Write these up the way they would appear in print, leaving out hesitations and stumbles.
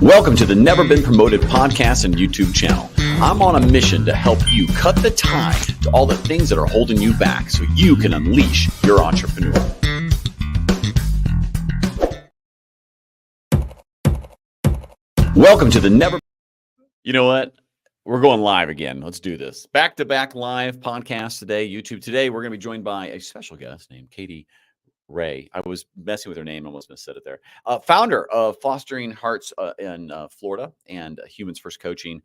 Welcome to the Never Been Promoted podcast and YouTube channel. I'm on a mission to help you cut the time to all the things that are holding you back so you can unleash your entrepreneur. Welcome to the Never... You know what? We're going live again. Let's do this. Back-to-back live podcast today, YouTube. Today, we're going to be joined by a special guest named Katy Ray. I was messing with her name. I almost said it there. Founder of Fostering Hearts in Florida and Humans First Coaching,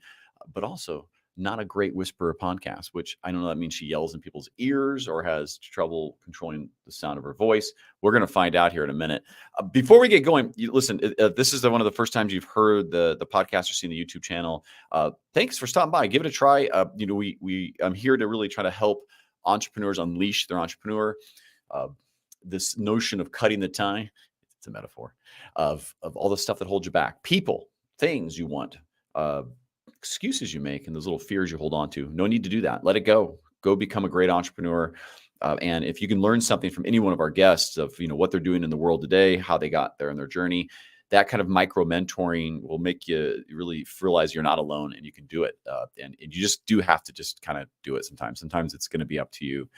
but also Not a Great Whisperer podcast, which I don't know that means she yells in people's ears or has trouble controlling the sound of her voice. We're going to find out here in a minute. Before we get going, listen, this is one of the first times you've heard the podcast or seen the YouTube channel. Thanks for stopping by. Give it a try. I'm here to really try to help entrepreneurs unleash their entrepreneur. This notion of cutting the time, it's a metaphor of all the stuff that holds you back. People, things you want, excuses you make, and those little fears you hold on to. No need to do that. Let it go. Go become a great entrepreneur. And if you can learn something from any one of our guests of, what they're doing in the world today, how they got there in their journey, that kind of micro mentoring will make you really realize you're not alone and you can do it. And you just do have to just kind of do it sometimes. Sometimes it's going to be up to you.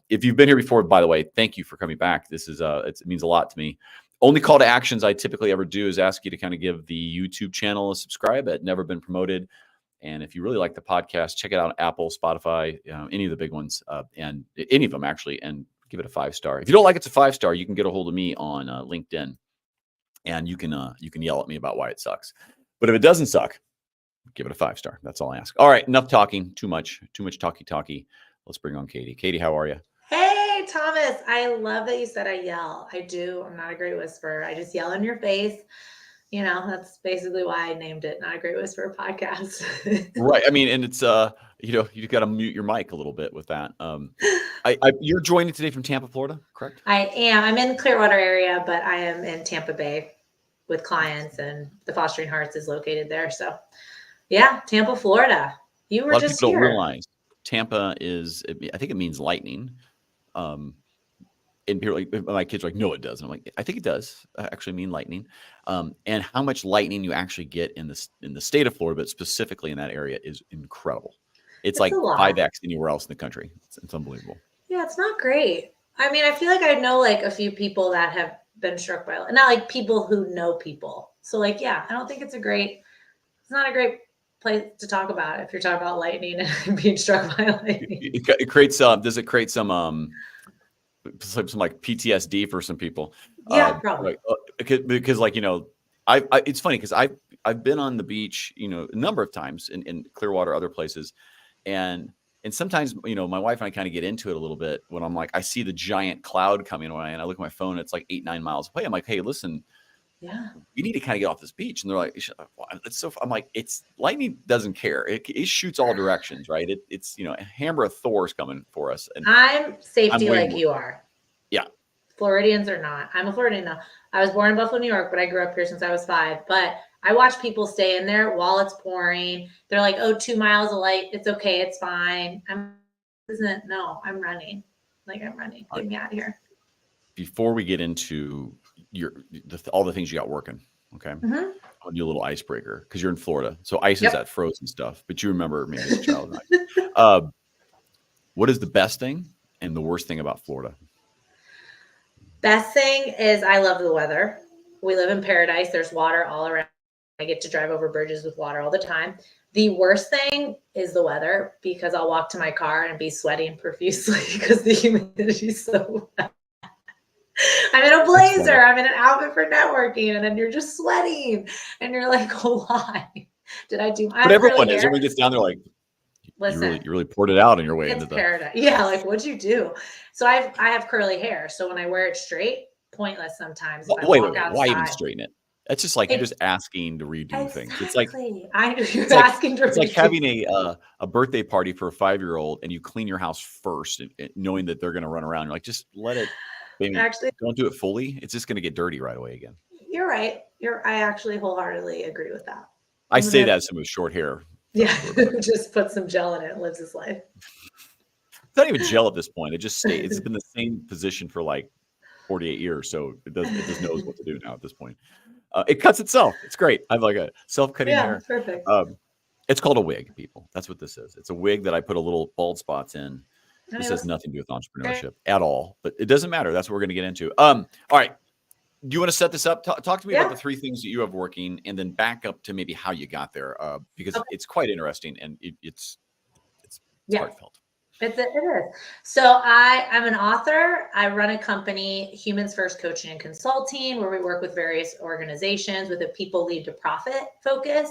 If you've been here before, by the way, thank you for coming back. This is it means a lot to me. Only call to actions I typically ever do is ask you to kind of give the YouTube channel a subscribe at Never Been Promoted. And if you really like the podcast, check it out on Apple, Spotify, any of the big ones, and any of them actually, and give it a 5-star. If you don't like it's a 5-star, you can get a hold of me on LinkedIn. And you can yell at me about why it sucks. But if it doesn't suck, give it a 5-star. That's all I ask. All right, enough talking. Too much talky. Let's bring on Katy. Katy, how are you? Hey, Thomas. I love that you said I yell. I do. I'm not a great whisperer. I just yell in your face. That's basically why I named it Not a Great Whisperer podcast. Right. I mean, and it's, you got to mute your mic a little bit with that. You're joining today from Tampa, Florida, correct? I am. I'm in the Clearwater area, but I am in Tampa Bay with clients, and the Fostering Hearts is located there. So, yeah, Tampa, Florida. You were just here. A lot of people don't realize Tampa is, I think it means lightning. And people my kids are like, no, it doesn't. I'm like, I think it does actually mean lightning. And how much lightning you actually get in the state of Florida, but specifically in that area, is incredible. It's like 5x anywhere else in the country. It's unbelievable. Yeah, it's not great. I mean, I feel like I know like a few people that have been struck by, not like people who know people. So like, yeah, I don't think it's not a great place to talk about if you're talking about lightning and being struck by lightning. It creates does it create some like PTSD for some people? Yeah, probably. Because like, it's funny because I've been on the beach, a number of times in Clearwater, other places. And sometimes, my wife and I kind of get into it a little bit when I'm like, I see the giant cloud coming away and I look at my phone, it's like 8-9 miles away. I'm like, hey, listen, we need to kind of get off this beach. And they're like, it's so, I'm like, it's lightning doesn't care. It shoots all directions, right? It's, hammer of Thor's coming for us. And I'm safety like you are. Yeah. Floridians are not. I'm a Floridian though. I was born in Buffalo, New York, but I grew up here since I was 5. But I watch people stay in there while it's pouring. They're like, oh, 2 miles of light. It's okay. It's fine. I'm running. I'm running. Get me out of here. Before we get into all the things you got working, okay? Mm-hmm. I'll do a little icebreaker because you're in Florida. So ice is that frozen stuff, but you remember maybe as a child. What is the best thing and the worst thing about Florida? Best thing is I love the weather. We live in paradise. There's water all around. I get to drive over bridges with water all the time. The worst thing is the weather because I'll walk to my car and be sweating profusely because the humidity is so bad. I'm in a blazer. I'm in an outfit for networking, and then you're just sweating, and you're like, "Oh, why did I do?" But everyone is. Everyone gets down there like, listen, you really poured it out on your way into the paradise. Yeah, like what'd you do? So I have curly hair, so when I wear it straight, pointless sometimes. Wait, why even straighten it? It's just like you're just asking to redo things. It's like you're asking to. It's like having a birthday party for a 5-year-old, and you clean your house first, and knowing that they're going to run around. You're like, just let it. Maybe actually, don't do it fully. It's just going to get dirty right away again. You're right. I actually wholeheartedly agree with that. I say that as someone with short hair. Yeah, just put some gel in it and lives his life. It's not even gel at this point. It just stays. It's been the same position for like 48 years, so it just knows what to do now at this point. It cuts itself. It's great. I have like a self-cutting Yeah, hair. perfect. It's called a wig, people. That's what this is. It's a wig that I put a little bald spots in. I This mean, has that's nothing to do with great. entrepreneurship at all, but it doesn't matter. That's what we're going to get into. All right. Do you want to set this up? Talk to me about Yeah. the 3 things that you have working, and then back up to maybe how you got there, because Okay. it's quite interesting and it's Yeah. heartfelt. It is. So I'm an author. I run a company, Humans First Coaching and Consulting, where we work with various organizations with a people lead to profit focus.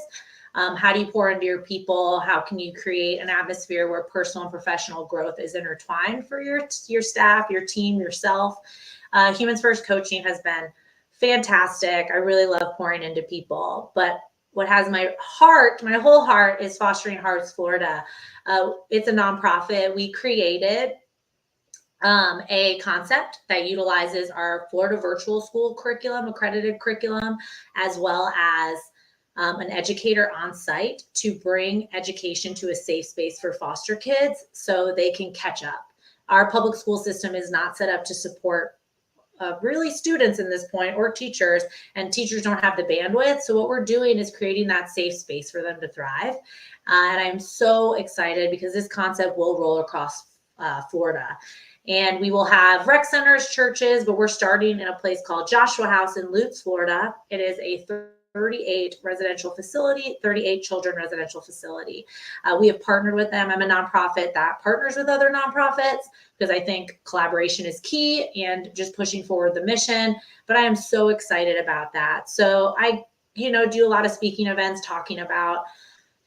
How do you pour into your people? How can you create an atmosphere where personal and professional growth is intertwined for your staff, your team, yourself? Humans First Coaching has been fantastic. I really love pouring into people, but what has my whole heart, is Fostering Hearts Florida. It's a nonprofit. We created a concept that utilizes our Florida virtual school curriculum, accredited curriculum, as well as an educator on site to bring education to a safe space for foster kids so they can catch up. Our public school system is not set up to support really students in this point, or teachers, and teachers don't have the bandwidth. So what we're doing is creating that safe space for them to thrive. And I'm so excited because this concept will roll across Florida. And we will have rec centers, churches, but we're starting in a place called Joshua House in Lutz, Florida. It is a 38 residential facility, 38 children residential facility. We have partnered with them. I'm a nonprofit that partners with other nonprofits because I think collaboration is key and just pushing forward the mission. But I am so excited about that. So I, do a lot of speaking events talking about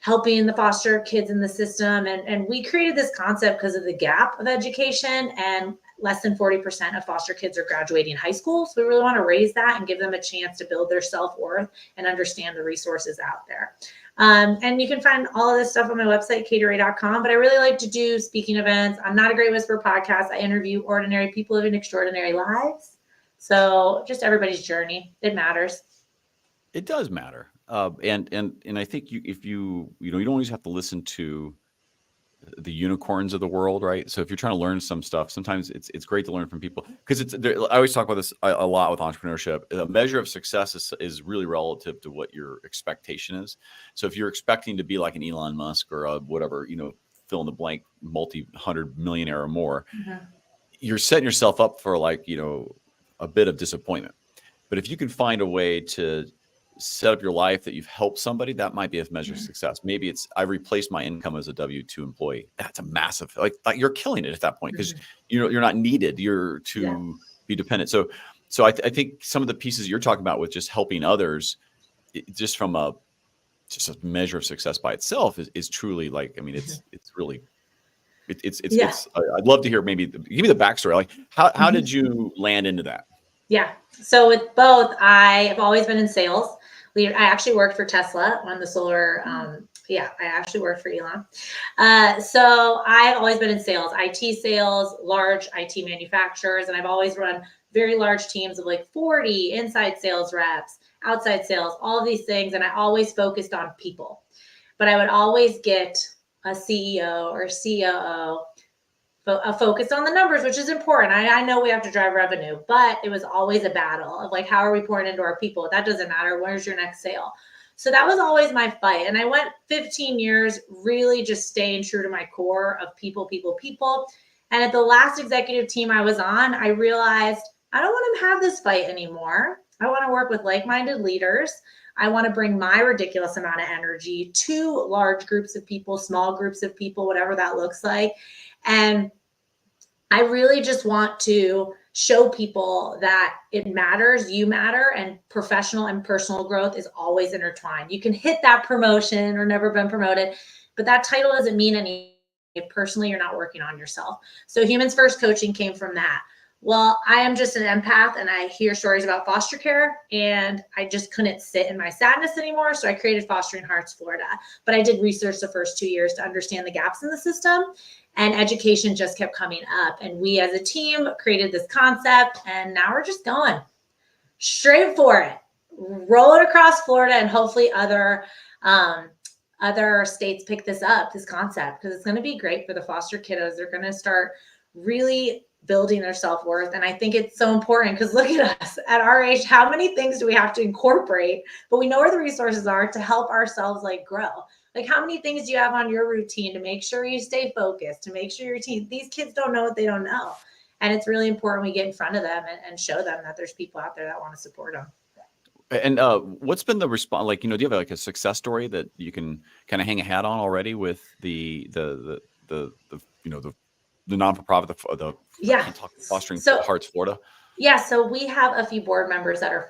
helping the foster kids in the system. And we created this concept because of the gap of education, and less than 40% of foster kids are graduating high school. So we really want to raise that and give them a chance to build their self-worth and understand the resources out there. And you can find all of this stuff on my website, katyray.com. But I really like to do speaking events. I'm Not a Great Whisper podcast. I interview ordinary people living extraordinary lives. So just everybody's journey. It matters. It does matter. And I think if you don't always have to listen to the unicorns of the world, right? So if you're trying to learn some stuff, sometimes it's great to learn from people, because I always talk about this a lot with entrepreneurship. A measure of success is really relative to what your expectation is. So if you're expecting to be like an Elon Musk or a whatever, fill in the blank, multi-hundred millionaire or more, you're setting yourself up for a bit of disappointment. But if you can find a way to set up your life that you've helped somebody, that might be a measure of success. Maybe it's I replaced my income as a W-2 employee. That's a massive, like you're killing it at that point, because you're not needed. You're to be dependent. So I think some of the pieces you're talking about with just helping others, just from a measure of success by itself is truly it's really it's I'd love to hear, maybe give me the backstory. Like how did you land into that? Yeah. So with both, I have always been in sales. I actually worked for Tesla on the solar. I actually worked for Elon. So I've always been in sales, IT sales, large IT manufacturers, and I've always run very large teams of like 40 inside sales reps, outside sales, all of these things. And I always focused on people, but I would always get a CEO or COO a focus on the numbers, which is important. I know we have to drive revenue, but it was always a battle of like, how are we pouring into our people? That doesn't matter. Where's your next sale? So that was always my fight. And I went 15 years really just staying true to my core of people. And at the last executive team I was on, I realized I don't want to have this fight anymore. I want to work with like-minded leaders. I want to bring my ridiculous amount of energy to large groups of people, small groups of people, whatever that looks like. And I really just want to show people that it matters, you matter, and professional and personal growth is always intertwined. You can hit that promotion or never been promoted, but that title doesn't mean anything if personally you're not working on yourself. So Humans First Coaching came from that. Well, I am just an empath and I hear stories about foster care and I just couldn't sit in my sadness anymore. So I created Fostering Hearts Florida, but I did research the first 2 years to understand the gaps in the system, and education just kept coming up. And we as a team created this concept and now we're just going straight for it, roll it across Florida, and hopefully other states pick this concept, because it's going to be great for the foster kiddos. They're going to start really building their self-worth. And I think it's so important because look at us at our age, how many things do we have to incorporate? But we know where the resources are to help ourselves like grow. Like how many things do you have on your routine to make sure you stay focused, to make sure your team, these kids don't know what they don't know. And it's really important we get in front of them and show them that there's people out there that want to support them. And what's been the response? Like, do you have like a success story that you can kind of hang a hat on already with the non-for-profit, the Yeah. Fostering Hearts Florida? Yeah. So we have a few board members that are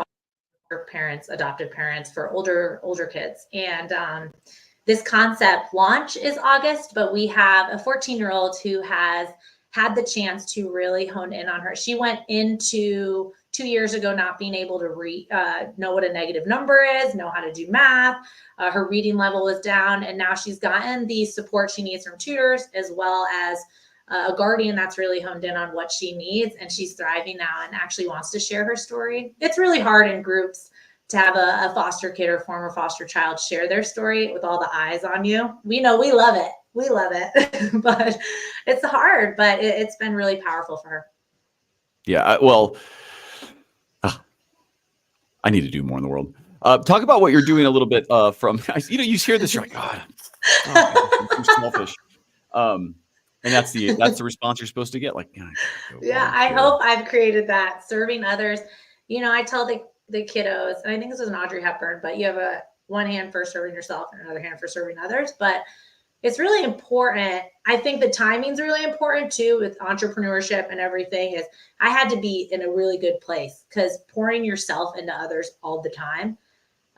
parents, adopted parents for older kids. And this concept launch is August, but we have a 14-year-old who has had the chance to really hone in on her. She went into 2 years ago not being able to know what a negative number is, know how to do math. Her reading level is down, and now she's gotten the support she needs from tutors as well as a guardian that's really honed in on what she needs, and she's thriving now and actually wants to share her story. It's really hard in groups to have a foster kid or former foster child share their story with all the eyes on you. We know we love it. We love it, but it's hard, but it's been really powerful for her. Yeah. I need to do more in the world. Talk about what you're doing a little bit from, you hear this, you're like, God, I'm too selfish. And that's the response you're supposed to get. Like, yeah, I hope I've created that. Serving others. I tell the kiddos, and I think this was an Audrey Hepburn, but you have one hand for serving yourself and another hand for serving others. But it's really important. I think the timing's really important too with entrepreneurship and everything. Is I had to be in a really good place because pouring yourself into others all the time,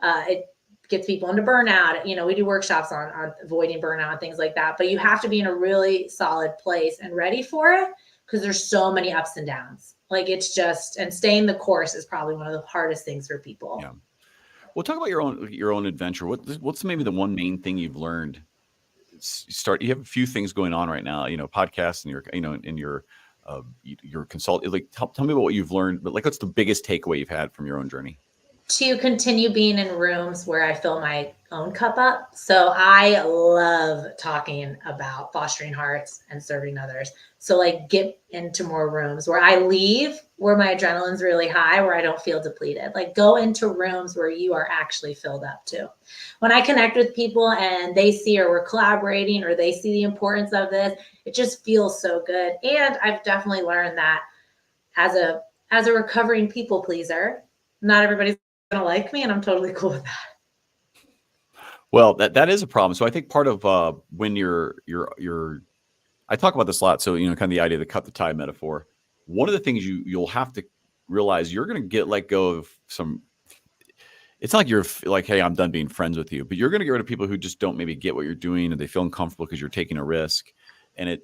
it gets people into burnout. We do workshops on avoiding burnout and things like that, but you have to be in a really solid place and ready for it because there's so many ups and downs. Like and staying the course is probably one of the hardest things for people. Yeah. Well, talk about your own adventure. What's maybe the one main thing you've learned? You have a few things going on right now, podcasts and your consult. Like, tell me about what you've learned, but like, what's the biggest takeaway you've had from your own journey? To continue being in rooms where I fill my own cup up. So I love talking about fostering hearts and serving others. So like get into more rooms where I leave, where my adrenaline's really high, where I don't feel depleted. Like go into rooms where you are actually filled up too. When I connect with people and they see or we're collaborating or they see the importance of this, it just feels so good. And I've definitely learned that as a recovering people pleaser, not everybody's gonna like me, and I'm totally cool with that. Well, that is a problem. So I think part of when I talk about this a lot. So kind of the idea of the cut the tie metaphor. One of the things you'll have to realize, you're going to let go of some. It's not like you're like, hey, I'm done being friends with you, but you're going to get rid of people who just don't maybe get what you're doing, and they feel uncomfortable because you're taking a risk, and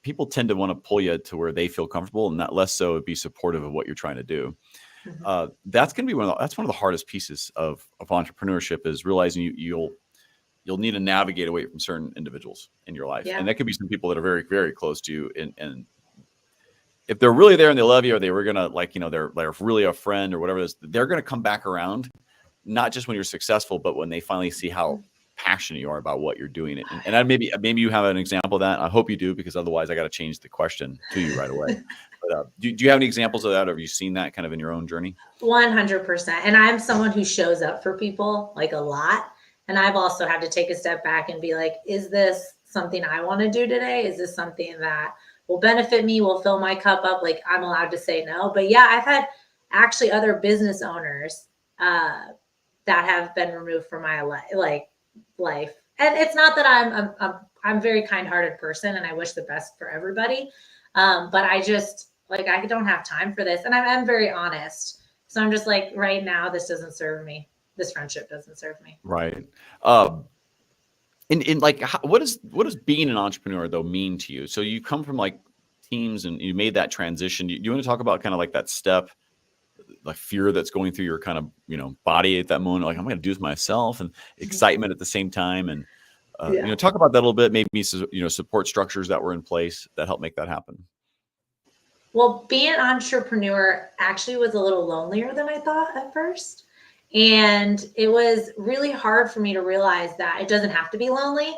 people tend to want to pull you to where they feel comfortable, and not less so be supportive of what you're trying to do. Mm-hmm. That's going to be that's one of the hardest pieces of entrepreneurship, is realizing you'll need to navigate away from certain individuals in your life. Yeah. And that could be some people that are very, very close to you. And if they're really there and they love you, or they were going to they're really a friend or whatever it is, they're going to come back around, not just when you're successful, but when they finally see how passionate you are about what you're doing. And maybe you have an example of that. I hope you do, because otherwise I got to change the question to you right away. But do you have any examples of that? Or have you seen that kind of in your own journey? 100%. And I'm someone who shows up for people like a lot. And I've also had to take a step back and be like, is this something I want to do today? Is this something that will benefit me, will fill my cup up? Like, I'm allowed to say no. But yeah, I've had actually other business owners that have been removed from my life. And it's not that I'm a very kind-hearted person and I wish the best for everybody. But I just I don't have time for this. And I'm very honest. So I'm just like, right now, this doesn't serve me. This friendship doesn't serve me. Right. And like, what does being an entrepreneur though mean to you? So you come from like teams and you made that transition. Do you want to talk about kind of like that step, like fear that's going through your kind of, body at that moment? Like, I'm going to do this myself, and excitement at the same time. And, talk about that a little bit, maybe, support structures that were in place that helped make that happen. Well, being an entrepreneur actually was a little lonelier than I thought at first. And it was really hard for me to realize that it doesn't have to be lonely.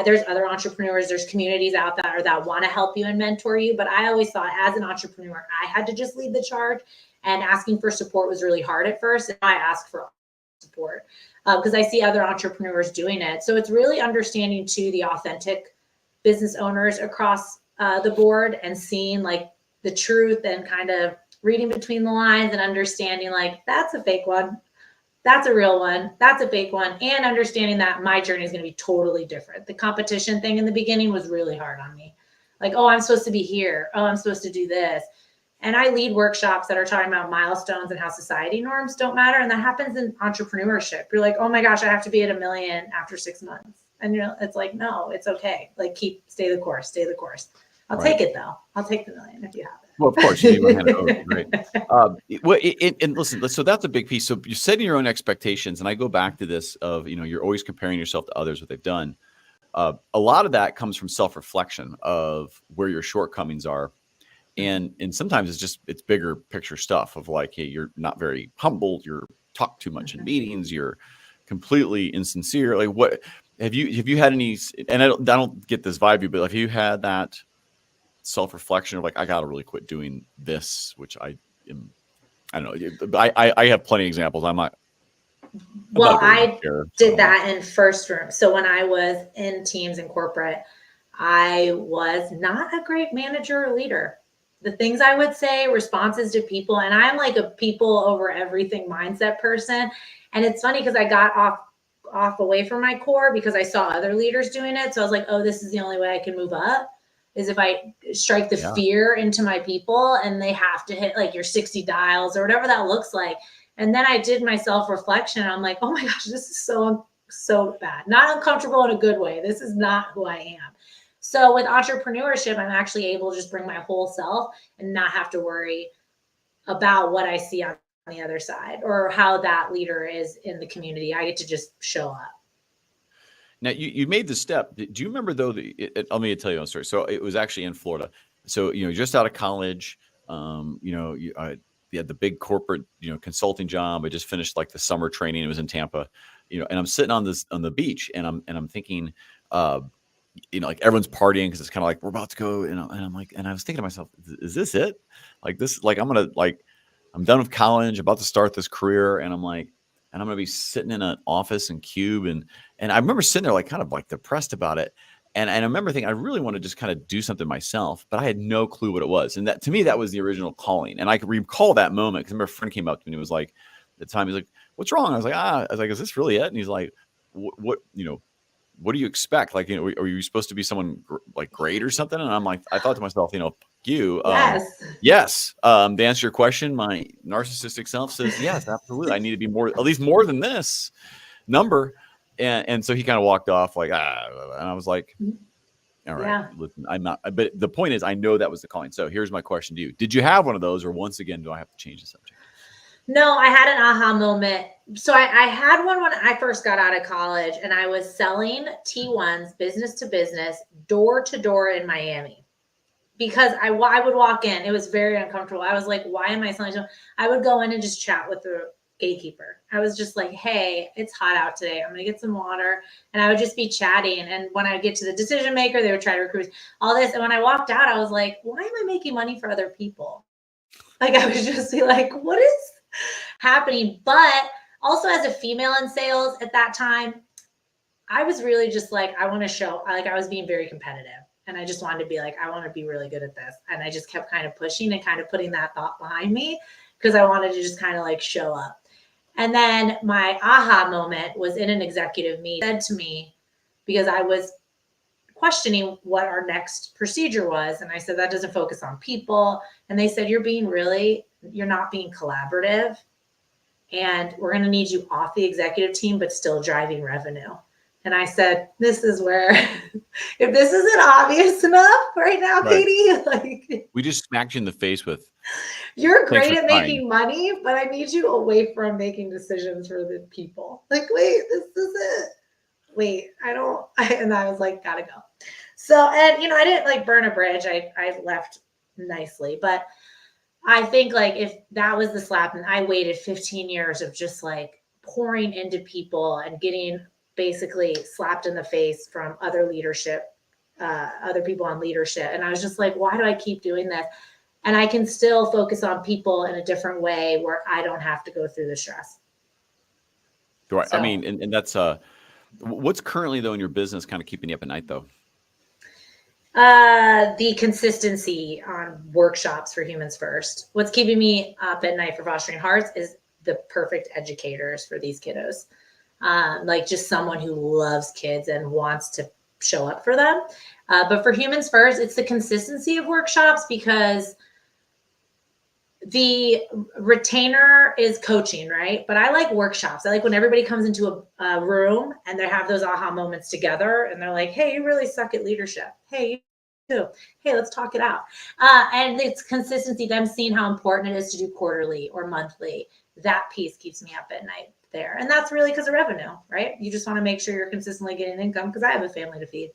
There's other entrepreneurs, there's communities out there that want to help you and mentor you. But I always thought as an entrepreneur, I had to just lead the charge, and asking for support was really hard at first. And I ask for support because I see other entrepreneurs doing it. So it's really understanding too the authentic business owners across the board and seeing like the truth and kind of reading between the lines and understanding like that's a fake one. That's a real one. That's a fake one. And understanding that my journey is going to be totally different. The competition thing in the beginning was really hard on me. Like, oh, I'm supposed to be here. Oh, I'm supposed to do this. And I lead workshops that are talking about milestones and how society norms don't matter. And that happens in entrepreneurship. You're like, oh my gosh, I have to be at 1 million after 6 months. And it's like, no, it's okay. Like stay the course, stay the course. I'll take it though. I'll take the 1 million if you have it. Well, of course, you need to hand it over. Great. And listen, so that's a big piece. So you're setting your own expectations. And I go back to this of, you're always comparing yourself to others, what they've done. A lot of that comes from self-reflection of where your shortcomings are. And sometimes it's bigger picture stuff of like, hey, you're not very humble. You're talk too much in meetings. You're completely insincere. Like what have you had any, and I don't get this vibe, but have you had that self-reflection of like, I got to really quit doing this, which I don't know. I have plenty of examples. I did that in first room. So when I was in teams in corporate, I was not a great manager or leader. The things I would say, responses to people, and I'm like a people over everything mindset person. And it's funny because I got off away from my core because I saw other leaders doing it. So I was like, oh, this is the only way I can move up is if I strike the fear into my people and they have to hit like your 60 dials or whatever that looks like. And then I did my self-reflection. I'm like, oh my gosh, this is so bad. Not uncomfortable in a good way. This is not who I am. So with entrepreneurship, I'm actually able to just bring my whole self and not have to worry about what I see on the other side or how that leader is in the community. I get to just show up. Now you made the step. Do you remember though? Let me tell you a story. So it was actually in Florida. So just out of college, you had the big corporate consulting job. I just finished like the summer training. It was in Tampa, and I'm sitting on the beach, and I'm thinking, like everyone's partying because it's kind of like we're about to go, and I'm like, and I was thinking to myself, is this it? Like this, like I'm done with college, about to start this career, and I'm like. And I'm going to be sitting in an office and cube. And I remember sitting there like kind of like depressed about it. And I remember thinking, I really want to just kind of do something myself, but I had no clue what it was. And that to me, that was the original calling. And I could recall that moment because I remember a friend came up to me and he was like, at the time, he's like, what's wrong? I was like, is this really it? And he's like, what do you expect? Like, are you supposed to be someone like great or something? And I'm like, I thought to myself, yes. To answer your question, my narcissistic self says, yes, absolutely. I need to be at least more than this number. And so he kind of walked off like, and I was like, all right, listen, I'm not, but the point is, I know that was the calling. So here's my question to you. Did you have one of those, or once again, do I have to change the subject? No, I had an aha moment. So I had one when I first got out of college, and I was selling T1s, business to business, door to door in Miami. Because I would walk in, it was very uncomfortable. I was like, why am I selling? I would go in and just chat with the gatekeeper. I was just like, hey, it's hot out today. I'm going to get some water. And I would just be chatting. And when I would get to the decision maker, they would try to recruit all this. And when I walked out, I was like, why am I making money for other people? Like, I was just like, what is happening? But also as a female in sales at that time, I was really just like, I want to show, like I was being very competitive. And I just wanted to be like, I want to be really good at this. And I just kept kind of pushing and kind of putting that thought behind me because I wanted to just kind of like show up. And then my aha moment was in an executive meeting. Said to me, because I was questioning what our next procedure was. And I said, that doesn't focus on people. And they said, you're not being collaborative. And we're going to need you off the executive team, but still driving revenue. And I said, this is where, if this isn't obvious enough right now, right. Katy, like we just smacked you in the face with. You're great at making money, but I need you away from making decisions for the people. Like, wait, this is it. Wait, and I was like, gotta go. So, and I didn't like burn a bridge. I left nicely, but I think like if that was the slap, and I waited 15 years of just like pouring into people and getting basically slapped in the face from other leadership, other people on leadership. And I was just like, why do I keep doing this? And I can still focus on people in a different way where I don't have to go through the stress. Right. I So, mean, and that's what's currently though in your business kind of keeping you up at night though? the consistency on workshops for Humans First. What's keeping me up at night for Fostering Hearts is the perfect educators for these kiddos. Like just someone who loves kids and wants to show up for them. But for Humans First, it's the consistency of workshops, because the retainer is coaching, right? But I like workshops. I like when everybody comes into a room and they have those aha moments together and they're like, hey, you really suck at leadership. Hey, you too. Hey, let's talk it out. And it's consistency, them seeing how important it is to do quarterly or monthly. That piece keeps me up at night there. And that's really because of revenue, right? You just want to make sure you're consistently getting income, because I have a family to feed.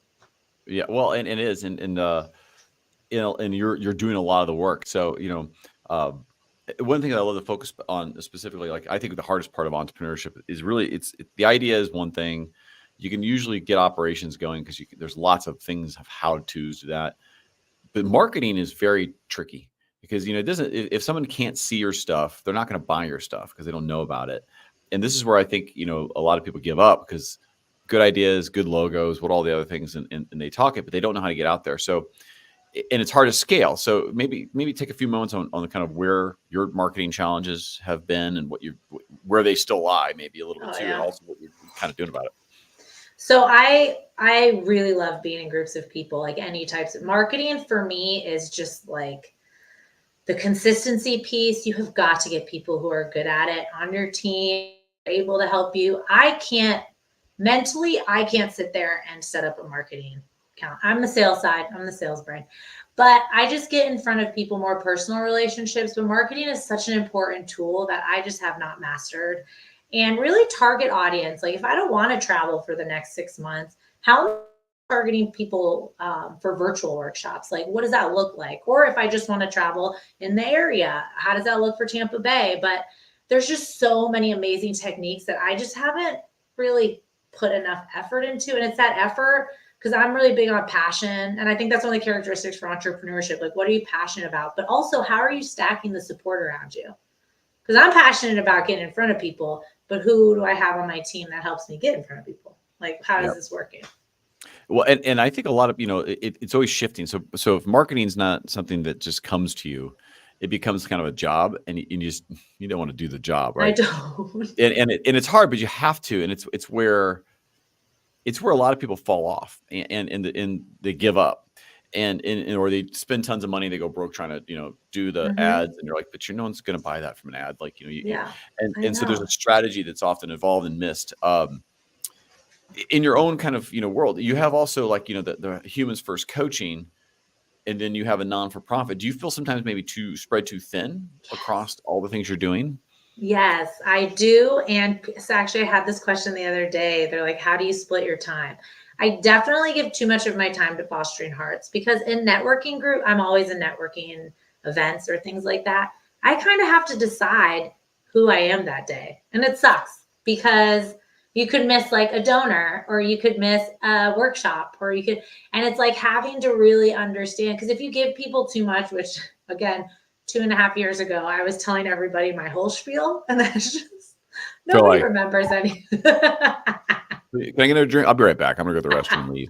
Yeah, well, and it is, and you know, and you're doing a lot of the work. So, you know, one thing that I love to focus on specifically, like I think the hardest part of entrepreneurship is really the idea is one thing. You can usually get operations going because there's lots of things of how to do that, but marketing is very tricky because, you know, it doesn't. If someone can't see your stuff, they're not going to buy your stuff because they don't know about it. And this is where I think, you know, a lot of people give up because good ideas, good logos, what all the other things, and they talk it, but they don't know how to get out there. So, and it's hard to scale. So maybe take a few moments on the kind of where your marketing challenges have been and where they still lie, maybe a little bit too, and also what you're kind of doing about it. So I really love being in groups of people, like any types of marketing. For me is just like the consistency piece. You have got to get people who are good at it on your team, able to help you. I can't sit there and set up a marketing account. I'm the sales side. I'm the sales brain. But I just get in front of people, more personal relationships. But marketing is such an important tool that I just have not mastered. And really target audience. Like if I don't want to travel for the next 6 months, how am I targeting people for virtual workshops? Like what does that look like? Or if I just want to travel in the area, how does that look for Tampa Bay? But there's just so many amazing techniques that I just haven't really put enough effort into. And it's that effort, because I'm really big on passion. And I think that's one of the characteristics for entrepreneurship. Like, what are you passionate about? But also, how are you stacking the support around you? Because I'm passionate about getting in front of people, but who do I have on my team that helps me get in front of people? Like, how is this working? Well, and I think a lot of, you know, it's always shifting. So if marketing is not something that just comes to you, it becomes kind of a job, and you don't want to do the job, right? I don't. And it's hard, but you have to, and it's where a lot of people fall off and they give up, and or they spend tons of money, they go broke trying to, you know, do the ads, and you're like, but no one's going to buy that from an ad, like, you know, and so there's a strategy that's often involved and missed. In your own kind of, you know, world, you have also, like, you know, the Humans First coaching, and then you have a non-for-profit. Do you feel sometimes maybe spread too thin across all the things you're doing? Yes, I do. And so actually, I had this question the other day. They're like, how do you split your time? I definitely give too much of my time to Fostering Hearts, because in networking group, I'm always in networking events or things like that. I kind of have to decide who I am that day. And it sucks because you could miss like a donor, or you could miss a workshop, or and it's like having to really understand, because if you give people too much, which again, 2.5 years ago, I was telling everybody my whole spiel, and that's just nobody remembers any. Can I get a drink? I'll be right back. I'm gonna go to the restroom and leave.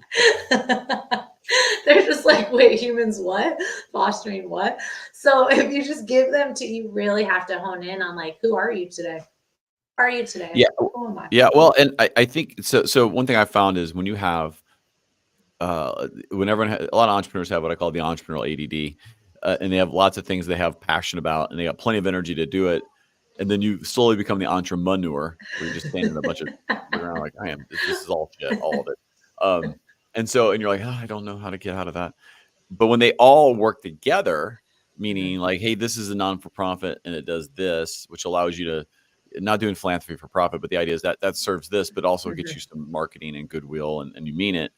They're just like, wait, humans what? Fostering what? So if you just give them you really have to hone in on like, who are you today? Are you today? Yeah. Who am I? Yeah. Well, and I think so. So one thing I found is when you have, when everyone a lot of entrepreneurs have what I call the entrepreneurial ADD, and they have lots of things they have passion about, and they got plenty of energy to do it. And then you slowly become the entrepreneur, where you're just standing in a bunch of around like, I am. This is all shit, all of it. And you're like, oh, I don't know how to get out of that. But when they all work together, meaning like, hey, this is a non-for-profit and it does this, which allows you to not doing philanthropy for profit, but the idea is that serves this, but also gets you some marketing and goodwill, and you mean it.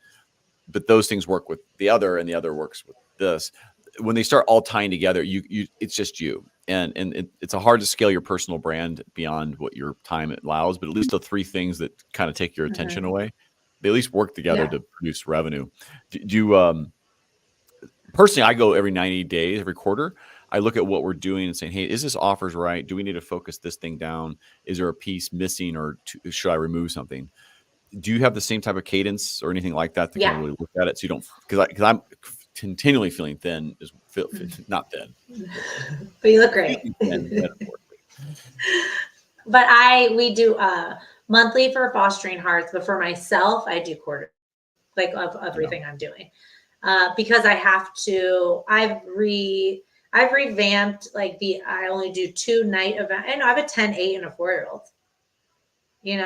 But those things work with the other, and the other works with this. When they start all tying together, it's just you. it's a hard to scale your personal brand beyond what your time allows, but at least the three things that kind of take your attention away, they at least work together to produce revenue. Do you, personally, I go every 90 days, every quarter. I look at what we're doing and saying, hey, is this offers right? Do we need to focus this thing down? Is there a piece missing, or should I remove something? Do you have the same type of cadence or anything like that to kind of really look at it? So you don't, because I'm continually feeling thin, not thin, but you look great. But we do monthly for Fostering Hearts, but for myself, I do quarter, like of everything I'm doing, because I have to. I've revamped I only do 2 night events. I know I have a 10, 8, and a 4-year-old.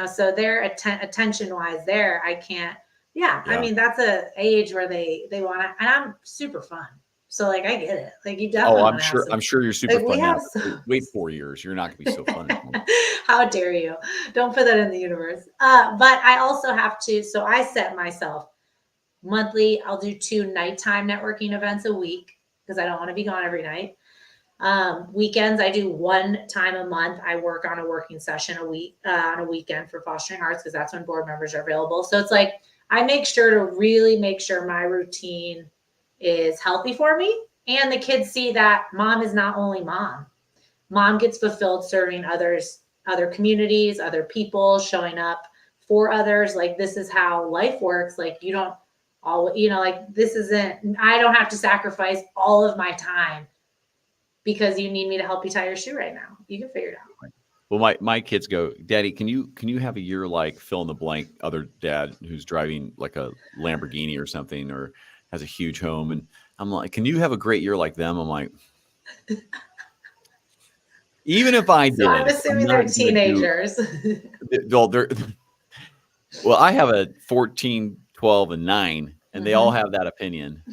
So they're attention wise there. I can't. Yeah, I mean that's a age where they want to, and I'm super fun. So I get it. You definitely. Oh, I'm sure you're super fun now. Wait 4 years, you're not gonna be so fun. How dare you? Don't put that in the universe. But I also have to. So I set myself monthly. I'll do 2 nighttime networking events a week because I don't want to be gone every night. Weekends, I do 1 time a month. I work on a working session a week on a weekend for Fostering Hearts because that's when board members are available. So it's I make sure to really make sure my routine is healthy for me, and the kids see that mom is not only mom. Mom gets fulfilled serving others, other communities, other people, showing up for others. This is how life works. You don't all, this isn't, I don't have to sacrifice all of my time because you need me to help you tie your shoe right now. You can figure it out. Well, my kids go, Daddy, can you have a year like fill in the blank other dad who's driving like a Lamborghini or something, or has a huge home? And I'm like, can you have a great year like them? I'm like, even if I did, I'm assuming they're teenagers. Well, I have a 14, 12, and 9, and they all have that opinion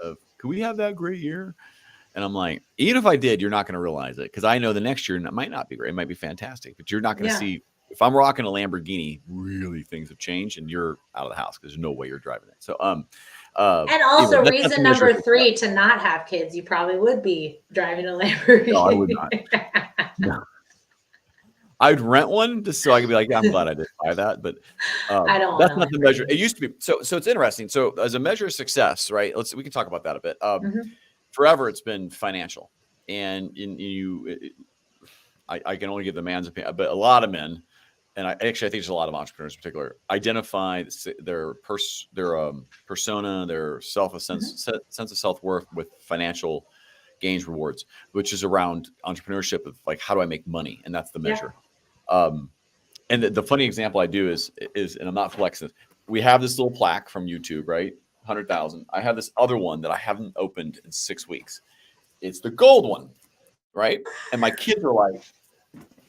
of, can we have that great year? And I'm like, even if I did, you're not going to realize it, because I know the next year might not be great. It might be fantastic, but you're not going to see. If I'm rocking a Lamborghini, really things have changed, and you're out of the house because there's no way you're driving it. So, and also anyway, reason number 3 to not have kids, you probably would be driving a Lamborghini. No, I would not. No. I'd rent one just so I could be like, yeah, I'm glad I did buy that. But I don't. That's not the measure. It used to be. So it's interesting. So as a measure of success, right? We can talk about that a bit. Forever, it's been financial, and I can only give the man's opinion, but a lot of men, and I think there's a lot of entrepreneurs in particular, identify their persona, their sense of self-worth with financial gains, rewards, which is around entrepreneurship of how do I make money? And that's the measure. And the funny example I do is, and I'm not flexing, we have this little plaque from YouTube, right? 100,000. I have this other one that I haven't opened in 6 weeks. It's the gold one, right? And my kids are like,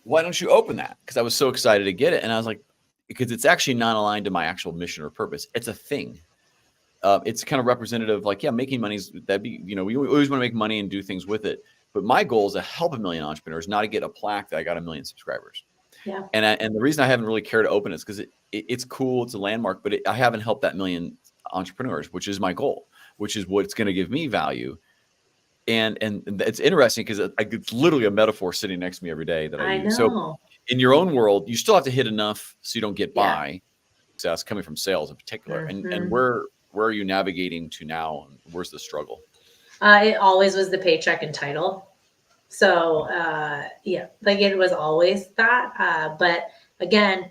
why don't you open that? Because I was so excited to get it. And I was like, because it's actually not aligned to my actual mission or purpose. It's a thing. It's kind of representative, making money is that'd be, we always want to make money and do things with it. But my goal is to help 1 million entrepreneurs, not to get a plaque that I got 1 million subscribers. Yeah. And the reason I haven't really cared to open it is because it's cool. It's a landmark, but I haven't helped that 1 million entrepreneurs, which is my goal, which is what's going to give me value. And it's interesting because it's literally a metaphor sitting next to me every day that I use. So in your own world, you still have to hit enough so you don't get by success coming from sales in particular. And where are you navigating to now? And where's the struggle? It always was the paycheck and title. So it was always that. But again,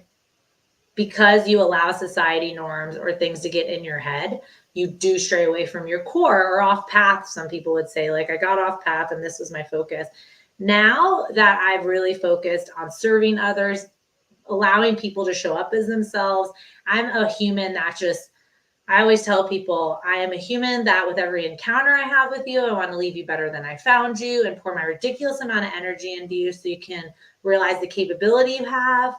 because you allow society norms or things to get in your head, you do stray away from your core or off path. Some people would say, I got off path and this was my focus. Now that I've really focused on serving others, allowing people to show up as themselves, I'm a human that I always tell people, I am a human that with every encounter I have with you, I want to leave you better than I found you and pour my ridiculous amount of energy into you so you can realize the capability you have,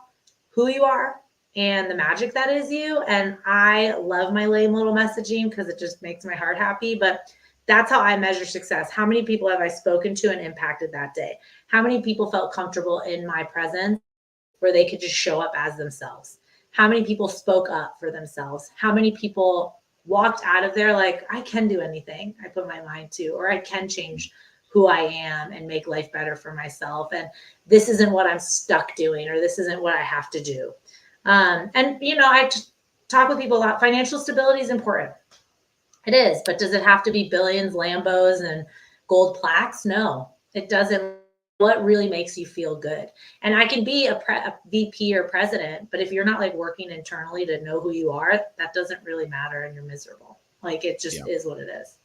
who you are, and the magic that is you. And I love my lame little messaging because it just makes my heart happy. But that's how I measure success. How many people have I spoken to and impacted that day? How many people felt comfortable in my presence where they could just show up as themselves? How many people spoke up for themselves? How many people walked out of there I can do anything I put my mind to, or I can change who I am and make life better for myself. And this isn't what I'm stuck doing, or this isn't what I have to do. And, I talk with people about financial stability is important. It is, but does it have to be billions, Lambos, and gold plaques? No, it doesn't. What really makes you feel good? And I can be a VP or president, but if you're not like working internally to know who you are, that doesn't really matter, and you're miserable. Like it just is what it is.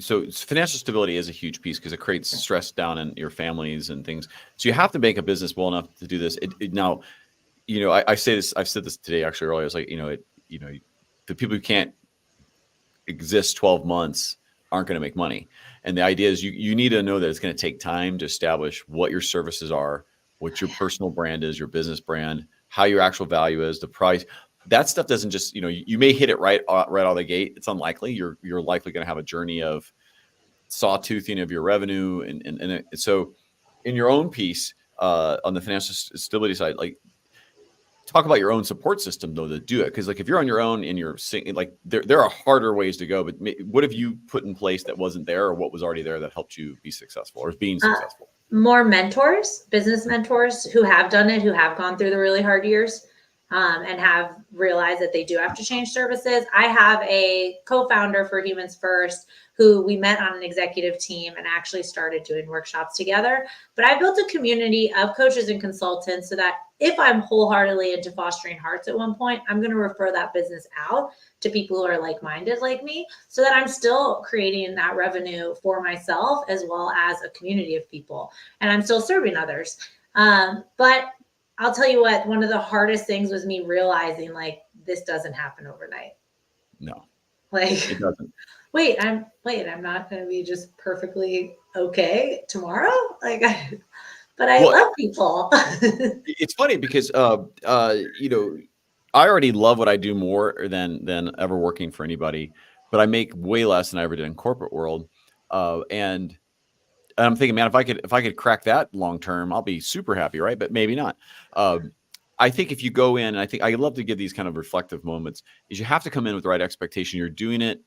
So financial stability is a huge piece because it creates stress down in your families and things. So you have to make a business well enough to do this. Now, I say this. I've said this today actually earlier. I was like, the people who can't exist 12 months aren't going to make money. And the idea is you need to know that it's going to take time to establish what your services are, what your personal brand is, your business brand, how your actual value is, the price. That stuff doesn't just, you may hit it right out of the gate. It's unlikely. You're likely going to have a journey of sawtoothing of your revenue. And so in your own piece, on the financial stability side, like, talk about your own support system though to do it, because like if you're on your own and you're like there are harder ways to go, but what have you put in place that wasn't there, or what was already there that helped you be successful or being successful? More mentors, business mentors who have done it, who have gone through the really hard years, and have realized that they do have to change services. I have a co-founder for Humans First who we met on an executive team and actually started doing workshops together. But I built a community of coaches and consultants so that if I'm wholeheartedly into fostering hearts at one point, I'm going to refer that business out to people who are like-minded like me, so that I'm still creating that revenue for myself as well as a community of people. And I'm still serving others. But I'll tell you what, one of the hardest things was me realizing like this doesn't happen overnight. No, like it doesn't. I'm not going to be just perfectly okay tomorrow. But I love people. It's funny because, I already love what I do more than ever working for anybody, but I make way less than I ever did in corporate world. And I'm thinking, man, if I could crack that long term, I'll be super happy, right? But maybe not. I think if you go in, and I love to give these kind of reflective moments, is you have to come in with the right expectation. You're doing it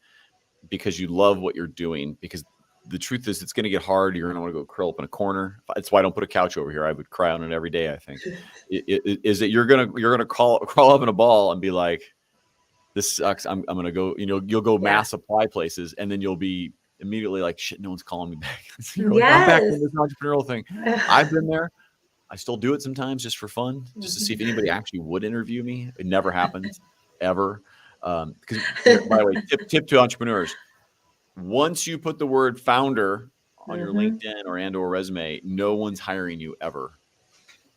because you love what you're doing, because the truth is it's going to get hard. You're going to want to go curl up in a corner. That's why I don't put a couch over here. I would cry on it every day. I think is that you're going to crawl up in a ball and be like, this sucks. I'm going to go, you'll go mass supply places, and then you'll be immediately like, shit, no one's calling me back. Like, I'm back in this entrepreneurial thing. I've been there. I still do it sometimes just for fun, just to see if anybody actually would interview me. It never happens ever. Because by the way, tip to entrepreneurs: once you put the word founder on your LinkedIn or resume, no one's hiring you ever.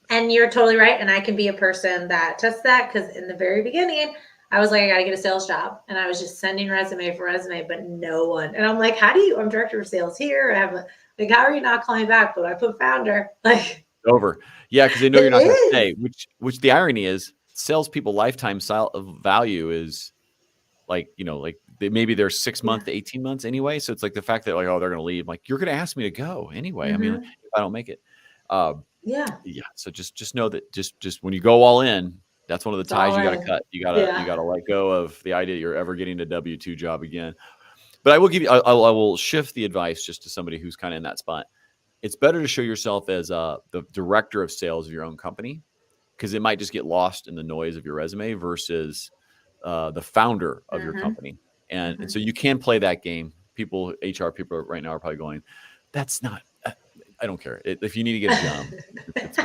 And you're totally right. And I can be a person that tests that, because in the very beginning, I was like, I got to get a sales job. And I was just sending resume for resume, but no one. And I'm like, I'm director of sales here. How are you not calling back? But I put founder. Like, over. Yeah, because they know you're not going to stay. Which the irony is, salespeople lifetime value is like, maybe they're 6 months to 18 months anyway. So it's like the fact that like, oh, they're going to leave. Like, you're going to ask me to go anyway. I mean, if I don't make it. Yeah. So just know that just when you go all in, that's one of the ties you got to cut. You got to let go of the idea that you're ever getting a W-2 job again. But I will give you, I will shift the advice just to somebody who's kind of in that spot. It's better to show yourself as the director of sales of your own company, because it might just get lost in the noise of your resume versus the founder of your company. And so you can play that game. HR people right now are probably going, that's not, I don't care. If you need to get a job, it's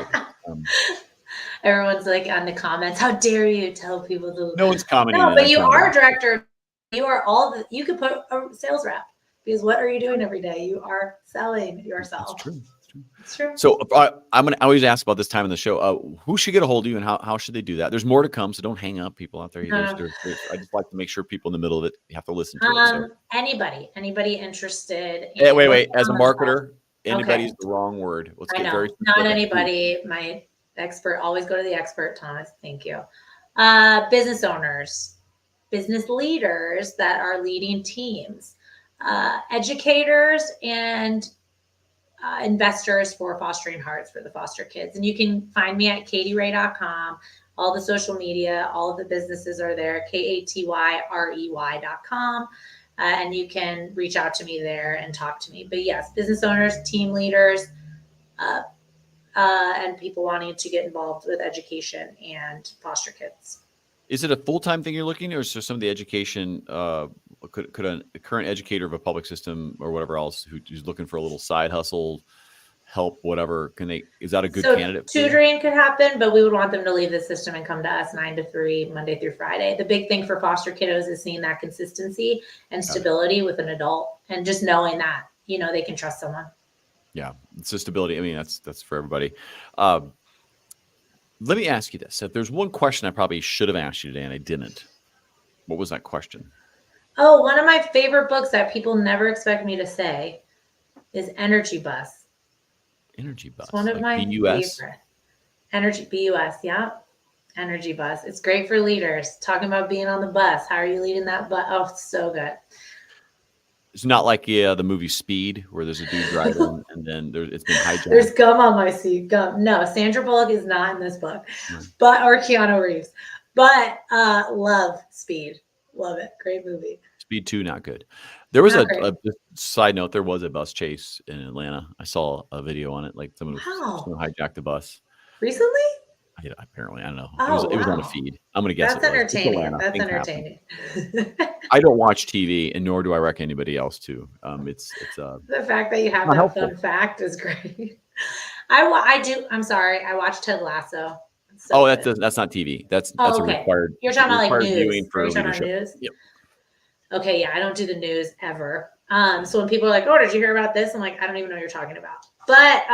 everyone's like on the comments, how dare you tell people to. No one's commenting. No, but you are a director. You are you could put a sales rep, because what are you doing every day? You are selling yourself. It's true. It's true. So I always ask about this time in the show. Who should get a hold of you, and how should they do that? There's more to come, so don't hang up, people out there. I just like to make sure people in the middle of it, you have to listen to it. So. Anybody interested? Wait. As a marketer, anybody's the wrong word. Let's get very specific. Not anybody. My expert. Always go to the expert, Thomas. Thank you. Business owners, business leaders that are leading teams, educators, and investors for fostering hearts for the foster kids. And you can find me at katyray.com. All the social media, all of the businesses are there, KatyRey.com. and you can reach out to me there and talk to me. But yes, business owners, team leaders, uh, and people wanting to get involved with education and foster kids. Is it a full-time thing you're looking, or is there some of the education? Could a current educator of a public system or whatever else who's looking for a little side hustle, help, whatever? Is that a good candidate for you? Tutoring could happen, but we would want them to leave the system and come to us 9 to 3, Monday through Friday. The big thing for foster kiddos is seeing that consistency and stability with an adult, and just knowing that, they can trust someone. Yeah, it's just stability. I mean, that's for everybody. Let me ask you this. If there's one question I probably should have asked you today and I didn't, what was that question? Oh, one of my favorite books that people never expect me to say is Energy Bus. Energy Bus. It's one of my BUS? favorite. Energy BUS, yeah. Energy Bus. It's great for leaders. Talking about being on the bus. How are you leading that bus? Oh, it's so good. It's not like the movie Speed, where there's a dude driving and then it's been hijacked. There's gum on my seat. Gum. No, Sandra Bullock is not in this book, or Keanu Reeves. But love Speed. Love it. Great movie. Speed 2, not good. There was a side note. There was a bus chase in Atlanta. I saw a video on it. Like someone hijacked the bus recently. Apparently, I don't know. Oh, it was on a feed. I'm gonna guess that's entertaining. That's entertaining. I don't watch TV, and nor do I recommend anybody else to. It's the fact that you have that fun fact is great. I do. I'm sorry. I watched Ted Lasso. That's not TV. That's a required. You're talking about like news. Viewing for leadership. News? Yep. Okay, yeah, I don't do the news ever. So when people are like, "Oh, did you hear about this?" I'm like, I don't even know what you're talking about. But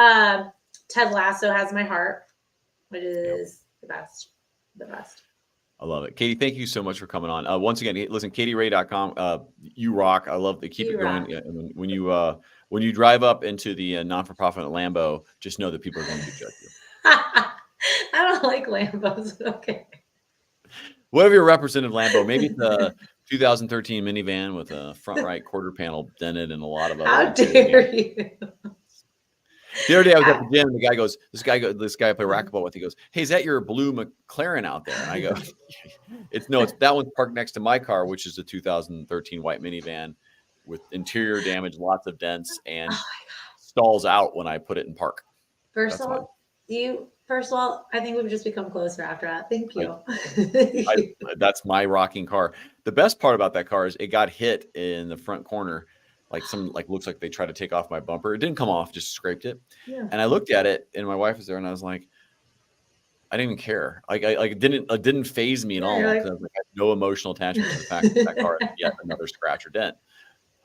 Ted Lasso has my heart. It is the best. The best. I love it. Katy, thank you so much for coming on. Once again, listen, KatyRay.com. You rock. I love to keep it going. When you drive up into the non-for-profit Lambo, just know that people are going to judge you. I don't like Lambos. Okay. Whatever your representative Lambo, maybe it's a 2013 minivan with a front right quarter panel dented and a lot of other. How dare you? The other day I was at the gym and the guy goes, this guy I play racquetball with, he goes, "Hey, is that your blue McLaren out there?" And I go, it's that one's parked next to my car, which is a 2013 white minivan with interior damage, lots of dents, and stalls out when I put it in park. First of all, I think we've just become closer after that. Thank you. That's my rocking car. The best part about that car is it got hit in the front corner. Looks like they tried to take off my bumper. It didn't come off, just scraped it. Yeah. And I looked at it, and my wife was there, and I was like, I didn't even care. It didn't phase me at all. Like, I was like, I had no emotional attachment to the fact that car had yet another scratch or dent.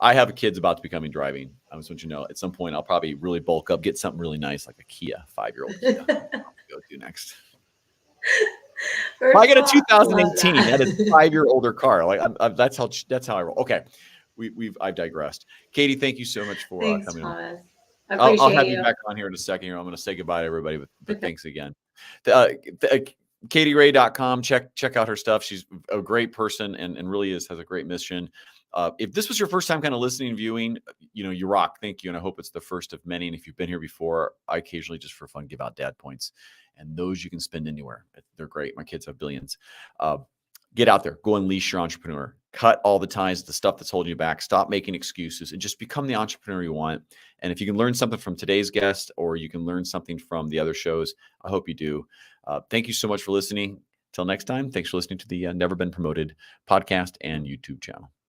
I have kids about to be coming driving. I just want you to know, at some point, I'll probably really bulk up, get something really nice, like a Kia, 5-year-old Kia. I'll go do next. I get a 2018. That is a 5-year-older car. That's how I roll. Okay. I've digressed. Katy, thank you so much for coming on. I'll have you back on here in a second. Here, I'm going to say goodbye to everybody, but thanks again. KatyRay.com. Check out her stuff. She's a great person and really has a great mission. If this was your first time kind of listening and viewing, you rock. Thank you, and I hope it's the first of many. And if you've been here before, I occasionally just for fun give out dad points, and those you can spend anywhere. They're great. My kids have billions. Get out there. Go unleash your entrepreneur. Cut all the ties, the stuff that's holding you back. Stop making excuses and just become the entrepreneur you want. And if you can learn something from today's guest or you can learn something from the other shows, I hope you do. Thank you so much for listening. Till next time, thanks for listening to the Never Been Promoted podcast and YouTube channel.